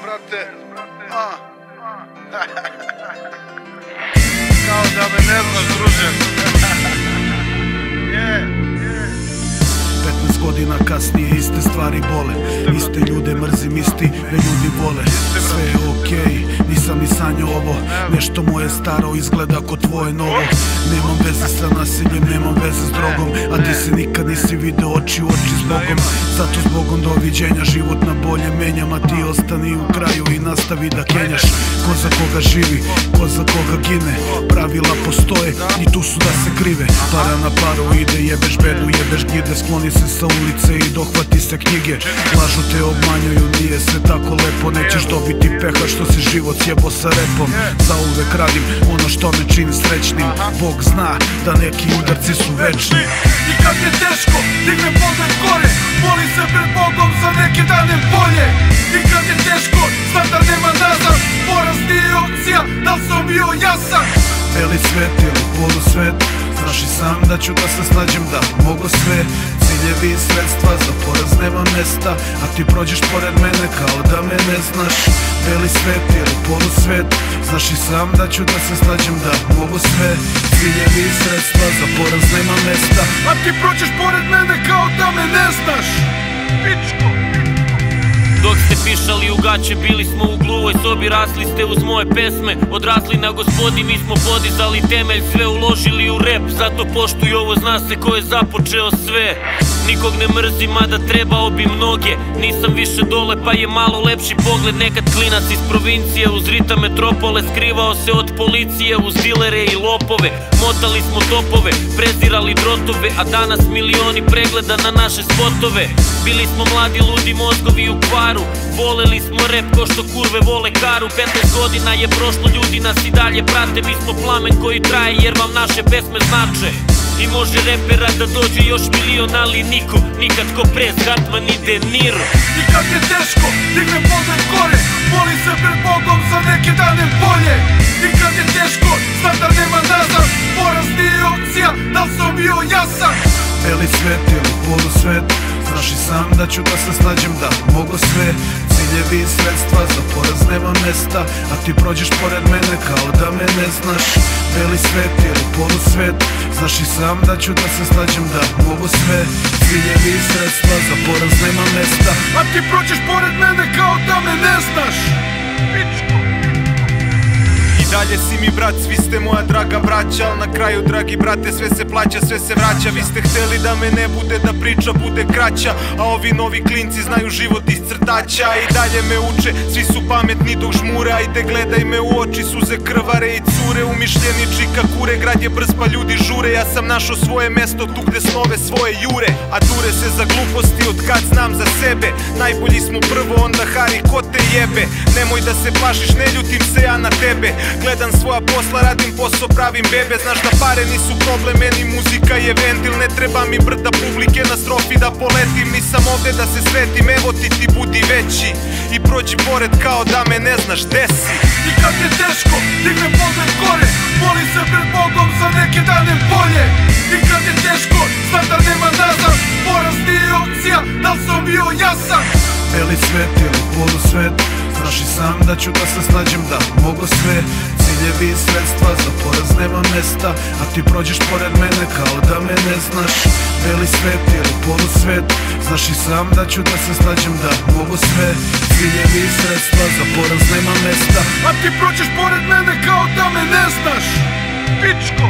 brate. Kao da me ne znaš, druže. 15 godina kasnije iste stvari bole. Iste ljude mrzim, isti me ljudi vole. Sve je okej, nisam ni sanjao ovo. Nešto moje staro izgleda ko tvoje novo. Nemam veze sa nasiljem, nemam veze s drogom. A ti se nikad nisi video oči u oči s Bogom. Zato s Bogom doviđenja, život na bolje menjam. A ti ostani u kraju i nastavi da kenjaš. Ko za koga živi, ko za koga gine. Pravila postoje i tu su da se krive. Para na paru ide, jebeš bedu, jebeš gide. Skloni se sa ulice i dohvati se knjige. Lažu te, obmanjuju, nije sve tako lepo. Nećeš dobiti peha što si život sjebo sa repom. Zauvek radim ono što me čini srećnim. Bog zna da neki udarci su večni. I kad je teško, digne pogled gore. Moli se pred Bogom za neke dane bolje. I kad je teško, znam da nema nazad. Poraz nije opcija, da li sam bio jasan? Beli svet ili polusvet, znaš i sam da ću da se snađem da mogu sve. Ciljevi i sredstva, za poraz nema mesta. A ti prođeš pored mene kao da me ne znaš. Beli svet ili polusvet, znaš i sam da ću da se snađem da mogu sve. Ciljevi i sredstva, za poraz nema mesta. A ti prođeš pored mene kao da me ne znaš. Pičko. Dok ste pišali u gaće, bili smo u gluvoj sobi. Rasli ste uz moje pesme, odrasli na Gospodi. Mi smo podizali temelj, sve uložili u rep. Zato poštuj ovo, zna se ko je započeo sve. Nikog ne mrzim, mada trebao bi mnoge. Nisam više dole, pa je malo lepši pogled. Nekad klinac iz provincije, uz ritam metropole. Skrivao se od policije, uz dilere i lopove. Motali smo topove, prezirali drotove. A danas milioni pregleda na naše spotove. Bili smo mladi, ludi mozgovi u kvaru. Voleli smo rep ko što kurve vole karu. 15 godina je prošlo, ljudi nas i dalje prate. Mi smo plamen koji traje jer vam naše pesme znače. I može repera da dođe još milion, ali niko, nikad ko Prez, Hartman i De Niro. I kad je teško, digne pogled gore. Moli se pred Bogom za neke dane bolje. I kad je teško, znam da nema nazad. Poraz nije opcija, da li sam bio jasan? Beli svet ili polusvet, znaš i sam da ću da se snađem da mogu sve. Ciljevi i sredstva, za poraz nema mesta. A ti prođeš pored mene kao da me ne znaš. Beli svet ili polusvet, znaš i sam da ću da se snađem da mogu sve. Ciljevi i sredstva, za poraz nema mesta. A ti prođeš pored mene kao da me ne znaš. Pičko. Dalje si mi brat, svi ste moja draga braća. Al na kraju, dragi brate, sve se plaća, sve se vraća. Vi ste hteli da me ne bude, da priča bude kraća. A ovi novi klinci znaju život iz crtaća. I dalje me uče, svi su pametni dok žmure. Ajde gledaj me u oči, suze krvare i cure. Umišljeni čika kure, grad je brz pa ljudi žure. Ja sam našao svoje mesto tu gde snove svoje jure. A dure se za gluposti od kad znam za sebe. Najbolji smo prvo, onda Hari, ko te jebe? Nemoj da se plašiš, ne ljutim se ja na tebe. Gledam svoja posla, radim posao, pravim bebe. Znaš da pare nisu problem, meni muzika je ventil. Ne treba mi brda publike na strofi da poletim. Nisam ovde da se svetim, evo ti budi veći. I prođi pored kao da me ne znaš gde si. I kad je teško, digne pogled gore. Moli se pred Bogom za neke dane bolje. I kad je teško, znam da nema nazad. Poraz nije opcija, da li sam bio jasan? Beli svet ili polusvet, znaš i sam da ću da se snađem da mogu sve. Ciljevi i sredstva, za poraz nema mesta. A ti prođeš pored mene kao da me ne znaš. Beli svet ili polusvet, znaš i sam da ću da se snađem da mogu sve. Ciljevi i sredstva, za poraz nema mesta. A ti prođeš pored mene kao da me ne znaš. Pičko.